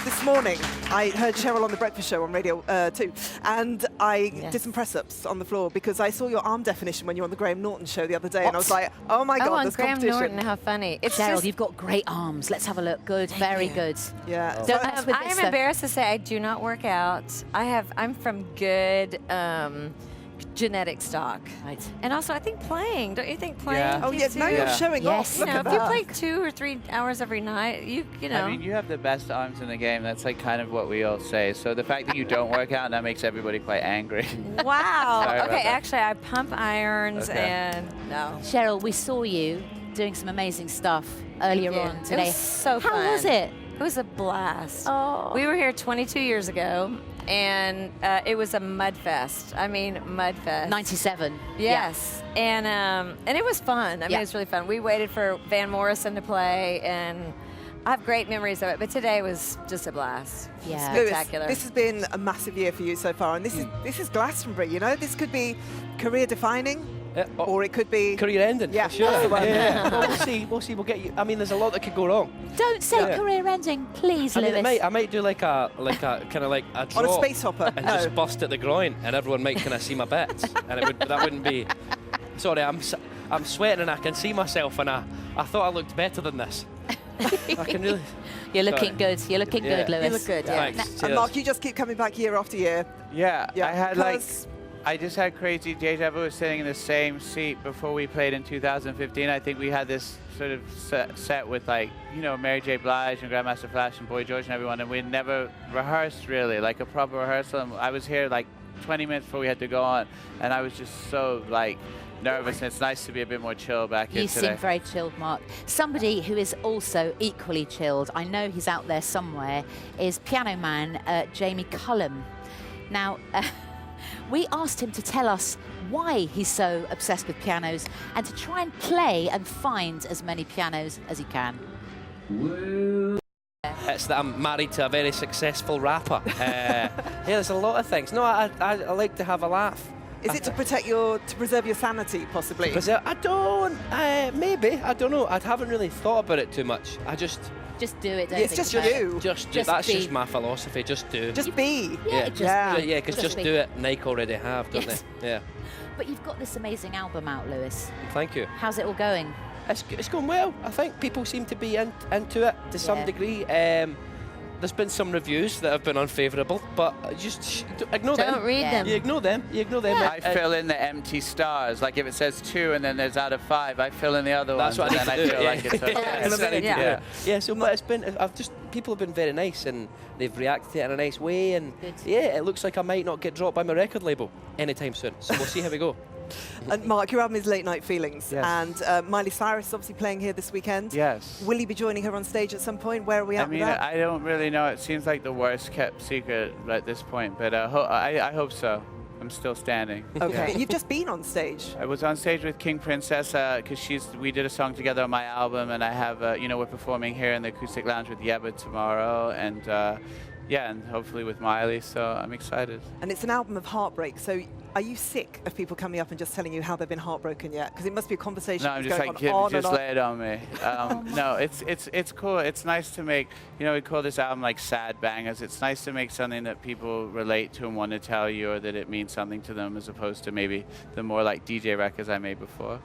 this morning, I heard Sheryl on The Breakfast Show on Radio 2, and I did some press-ups on the floor because I saw your arm definition when you were on the Graham Norton show the other day, and I was like, oh my God, there's Graham competition. Norton, how funny. It's Sheryl, you've got great arms. Let's have a look. Good, very good. Yeah. Oh. I am embarrassed to say I do not work out. I'm from good genetic stock. Right. And also, I think playing. Don't you think playing? Yeah. Oh, yes, now you're showing off. You Look know, at if you that. play 2 or 3 hours every night, you know. I mean, you have the best arms in the game. That's like kind of what we all say. So the fact that you don't work out, that makes everybody quite angry. Wow. Sorry about Okay, that. actually, I pump irons and no. Cheryl, we saw you doing some amazing stuff earlier on today. It was so fun. How was it? It was a blast. Oh. We were here 22 years ago, and it was a mud fest. I mean, mud fest. 97. Yes. Yeah. And it was fun. I mean, it was really fun. We waited for Van Morrison to play, and I have great memories of it. But today was just a blast. Yeah. Spectacular. Lewis, this has been a massive year for you so far, and this is Glastonbury. You know, this could be career-defining. Or it could be career-ending. Yeah, for sure. that's the one. Yeah. Well, we'll see. We'll get you. I mean, there's a lot that could go wrong. Don't say career-ending, please, I mean, Lewis. I might do like a kind of like a drop on a space hopper and just bust at the groin, and everyone might kind of see my bits, and that wouldn't be. Sorry, I'm sweating and I can see myself, and I thought I looked better than this. I can really. You're looking good. You're looking good, Lewis. You look good. Yeah. Thanks. And Mark, you just keep coming back year after year. Yeah, I had because I just had crazy deja vu sitting in the same seat before we played in 2015. I think we had this sort of set with, like, you know, Mary J. Blige and Grandmaster Flash and Boy George and everyone, and we never rehearsed really, like a proper rehearsal. And I was here like 20 minutes before we had to go on, and I was just so like nervous, and it's nice to be a bit more chill back here today. You seem very chilled, Mark. Somebody who is also equally chilled, I know he's out there somewhere, is piano man Jamie Cullum. Now, we asked him to tell us why he's so obsessed with pianos and to try and play and find as many pianos as he can. It's that I'm married to a very successful rapper. Yeah, there's a lot of things. No, I like to have a laugh. is it to preserve your sanity, possibly? Because I don't, maybe, I don't know. I haven't really thought about it too much. I just do it, don't It's just you. Just do. That's just my philosophy. Just do. Just be. Yeah, because just do it. Nike already have, don't they? Yeah. But you've got this amazing album out, Lewis. Thank you. How's it all going? It's going well. I think people seem to be into it to some degree. There's been some reviews that have been unfavourable, but just ignore them. Don't read them. You ignore them. You ignore them. I fill in the empty stars. Like if it says 2 and then there's out of 5, I fill in the other That's ones. what I and need then to I do. feel like it's okay. Yeah. So, but it's been. People have been very nice, and they've reacted to it in a nice way, and Good. yeah, it looks like I might not get dropped by my record label anytime soon. So we'll see how we go. And Mark, your album is Late Night Feelings, Yes. and Miley Cyrus is obviously playing here this weekend. Yes. Will you be joining her on stage at some point? Where are we at I mean, with that? I don't really know. It seems like the worst kept secret at this point, but I hope so. I'm still standing. Okay, you've just been on stage. I was on stage with King Princess because we did a song together on my album, and I have we're performing here in the Acoustic Lounge with Yebba tomorrow, and and hopefully with Miley. So I'm excited. And it's an album of heartbreak. So are you sick of people coming up and just telling you how they've been heartbroken yet? Because it must be a conversation No, I'm that's just going like, on just and on. lay it on me. No, it's cool. It's nice to make, we call this album like sad bangers. It's nice to make something that people relate to and want to tell you, or that it means something to them, as opposed to maybe the more like DJ records I made before.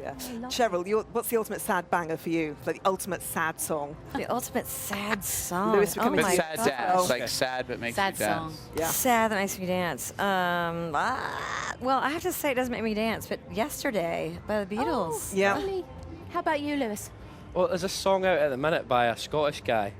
Yeah. Cheryl, what's the ultimate sad banger for you? Like the ultimate sad song? The ultimate sad song. Lewis, oh becoming But my sad God. dance, like sad but makes Sad you dance. song. Yeah. Sad that makes me dance. Well, I have to say it doesn't make me dance, but Yesterday by the Beatles. Yeah. Really? How about you, Lewis? Well, there's a song out at the minute by a Scottish guy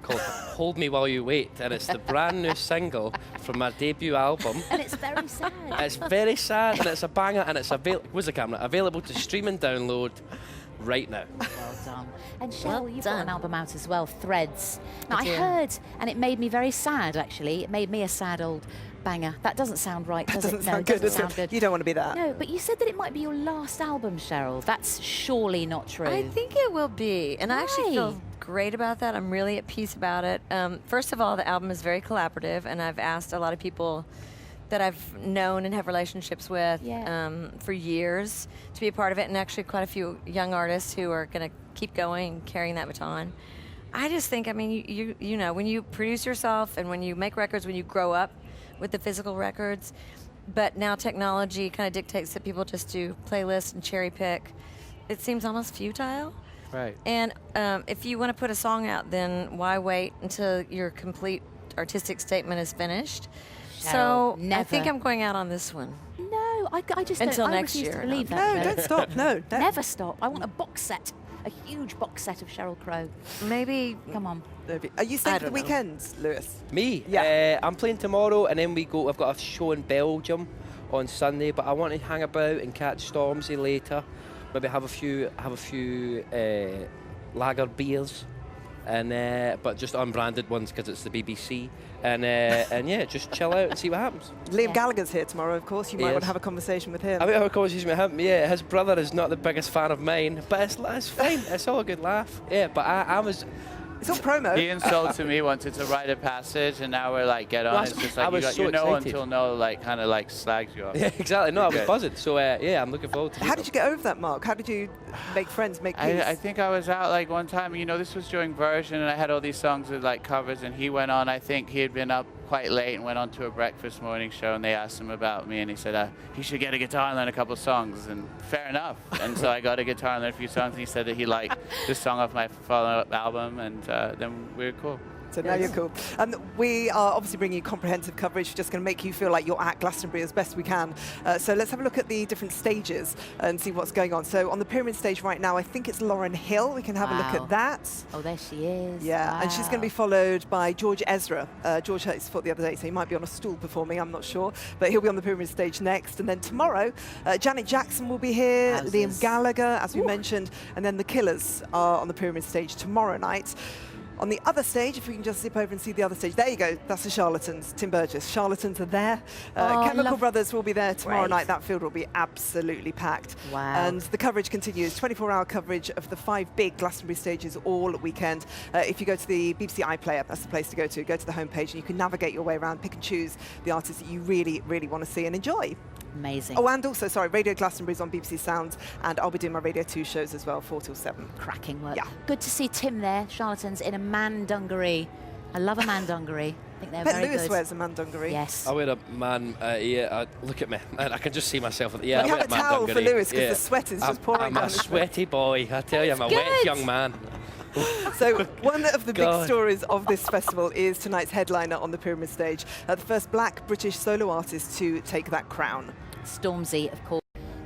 called "Hold Me While You Wait," and it's the brand new single from my debut album. And it's very sad. It's very sad, and it's a banger, and it's where's the camera? Available to stream and download right now. Well done. And Cheryl, Well you've got done. an album out as well, Threads. Now, I do. heard, and it made me very sad, actually. It made me a sad old banger. That doesn't sound right, does Doesn't it? sound No, good, it doesn't does sound it? good. You don't want to be that. No, but you said that it might be your last album, Cheryl. That's surely not true. I think it will be, and I actually feel Why? great about that. I'm really at peace about it. First of all, the album is very collaborative, and I've asked a lot of people that I've known and have relationships with for years to be a part of it, and actually quite a few young artists who are going to keep going and carrying that baton. I just think, I mean, you know, when you produce yourself and when you make records, when you grow up with the physical records, but now technology kind of dictates that people just do playlists and cherry pick. It seems almost futile. Right. And if you want to put a song out, then why wait until your complete artistic statement is finished? Cheryl, So I think I'm going out on this one. No, I just Until don't, next I refuse year, to believe No, that. don't stop. No, don't. Never stop. I want a box set, a huge box set of Sheryl Crow. Maybe. Come on. Are you staying I for the don't know. weekends, Lewis? Me? Yeah. I'm playing tomorrow, and then we go. I've got a show in Belgium on Sunday, but I want to hang about and catch Stormzy later. Maybe have a few lager beers, and but just unbranded ones because it's the BBC. And yeah, just chill out and see what happens. Liam Yeah. Gallagher's here tomorrow, of course. You might He want to is. have a conversation with him. I might have a conversation with him. Yeah, his brother is not the biggest fan of mine, but it's fine. It's all a good laugh. Yeah, but I was. It's all promo. He insulted me once. It's a rite of passage, and now we're like, get on. Well, It's just I like was you so know excited. until no, like kind of like slags you off. Yeah, exactly. No, I was Okay. buzzing. So yeah, I'm looking forward to it. How did you get over that, Mark? How did you make friends, make peace? I think I was out like one time, you know, this was during version, and I had all these songs with like covers, and he went on. I think he had been up quite late and went on to a breakfast morning show, and they asked him about me, and he said he should get a guitar and learn a couple of songs, and fair enough. And so I got a guitar and learned a few songs, and he said that he liked this song off my follow-up album, and then we were cool. So now you're cool. We are obviously bringing you comprehensive coverage, just going to make you feel like you're at Glastonbury as best we can. So let's have a look at the different stages and see what's going on. So on the Pyramid stage right now, I think it's Lauryn Hill. We can have a look Wow. at that. Oh, there she is. Yeah, and she's going to be followed by George Ezra. George hurt his foot the other day, so he might be on a stool performing, I'm not sure. But he'll be on the Pyramid stage next. And then tomorrow, Janet Jackson will be here, Wowzers. Liam Gallagher, as we mentioned, and then the Killers are on the Pyramid stage tomorrow night. On the other stage, if we can just zip over and see the other stage. There you go. That's the Charlatans. Tim Burgess. Charlatans are there. Chemical Brothers will be there tomorrow Great. night. That field will be absolutely packed. Wow. And the coverage continues. 24-hour coverage of the 5 big Glastonbury stages all weekend. If you go to the BBC iPlayer, that's the place to go to. Go to the homepage and you can navigate your way around, pick and choose the artists that you really, really want to see and enjoy. Amazing. Oh, and also, sorry, Radio Glastonbury is on BBC Sounds, and I'll be doing my Radio 2 shows as well, 4 till 7. Cracking work. Yeah. Good to see Tim there, Charlatans, in a man dungaree. I love a man dungaree. I think they're Bet very Lewis good. wears a man dungaree. Yes. I wear a man. Look at me. I can just see myself. Yeah, We I have wear a man towel for dungaree. Lewis because Yeah. the sweat is just pouring I'm down a his sweaty boy. I tell you, I'm a That's wet good. young man. So one of the big God. stories of this festival is tonight's headliner on the Pyramid stage, the first black British solo artist to take that crown. Stormzy, of course,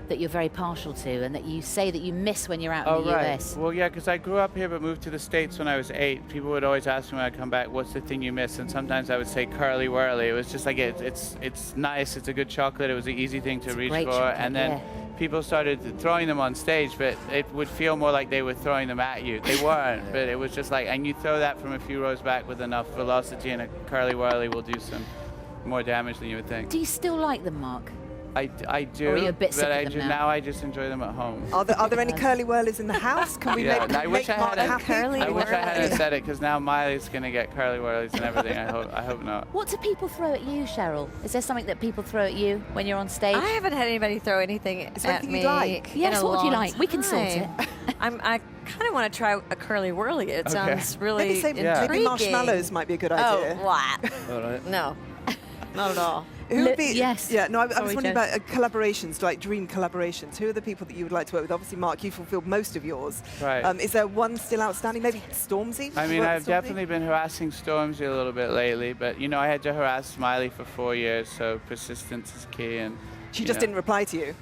that you're very partial to and that you say that you miss when you're out in Oh, the right. US. Well, yeah, because I grew up here but moved to the States when I was 8. People would always ask me when I come back, what's the thing you miss? And sometimes I would say curly whirly. It was just like, it's nice, it's a good chocolate, it was an easy thing to It's a reach great for. chocolate, And then yeah. people started throwing them on stage, but it would feel more like they were throwing them at you. They weren't, but it was just like, and you throw that from a few rows back with enough velocity, and a curly whirly will do some more damage than you would think. Do you still like them, Mark? I do, Or are you a bit sick but of them now? now I just enjoy them at home. Are there any curly whirlies in the house? Can we Yeah, make, and I wish make I Mark had a happy? curly I wish I hadn't whirly. said it, because now Miley's going to get curly whirlies and everything. I hope not. What do people throw at you, Cheryl? Is there something that people throw at you when you're on stage? I haven't had anybody throw anything Is there at anything me. you'd like? Yes, in a what would you long like? We can sort time. I kind of want to try a curly whirly. It sounds really Maybe, say, intriguing. maybe marshmallows might be a good idea. Oh, what? All right. No, not at all. Who would be? Yes. Yeah, no, I was Sorry, wondering Joe. about collaborations, like dream collaborations. Who are the people that you would like to work with? Obviously, Mark, you fulfilled most of yours. Right. Is there one still outstanding? Maybe Stormzy? I Would you mean, work I've with Stormzy? definitely been harassing Stormzy a little bit lately, but, you know, I had to harass Smiley for 4 years, so persistence is key. And She you just know, didn't reply to you.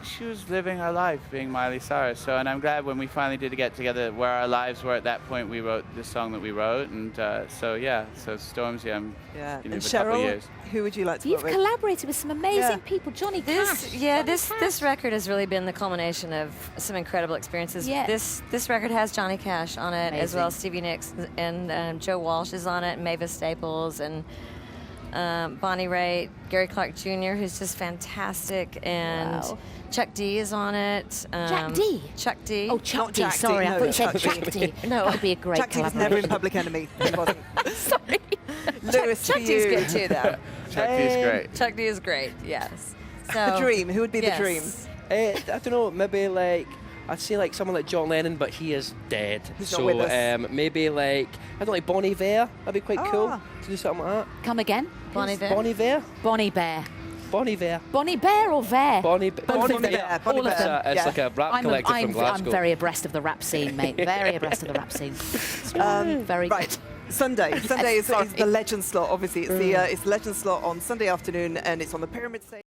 She was living her life being Miley Cyrus. So, and I'm glad when we finally did get together where our lives were at that point, we wrote the song that we wrote. And so Stormzy, I'm Yeah. you know, And for a couple of Cheryl, years. who would you like to You've work with? collaborated with some amazing Yeah. people. Johnny This, Cash. yeah, Johnny this Cash. record has really been the culmination of some incredible experiences. Yeah. This record has Johnny Cash on it, as well as Stevie Nicks and Joe Walsh is on it, and Mavis Staples and Bonnie Raitt, Gary Clark Jr., who's just fantastic, and Wow. Chuck D is on it. Jack D? Chuck D. Oh, Chuck Not D. Jack D, Sorry, no, I thought you said Chuck Chuck D. D. No, that would be a great Jack D was never in collaboration. Public Enemy. He wasn't. Sorry. Lewis, Chuck for D's you. good too, though. Chuck D's great. Chuck D is great. Yes. The So, dream. Who would be the dream? yes. I don't know, maybe like I'd say like someone like John Lennon, but he is dead. He's so not with us. maybe like I don't know, like Bon Iver. That'd be quite cool Ah. to do something like that. Come again? Bon Iver. Bon Iver. Bonnie Bear. Bon Iver. Bonnie Bear or Vare? Bonnie Both of them. Iver. Bonnie All of Bear. them. It's Yeah. like a rap collective from Glasgow. I'm very abreast of the rap scene, mate. Very abreast of the rap scene. Very Right. good. Sunday. Sunday is sorry. the legend slot. Obviously, it's the legend slot on Sunday afternoon, and it's on the Pyramid stage.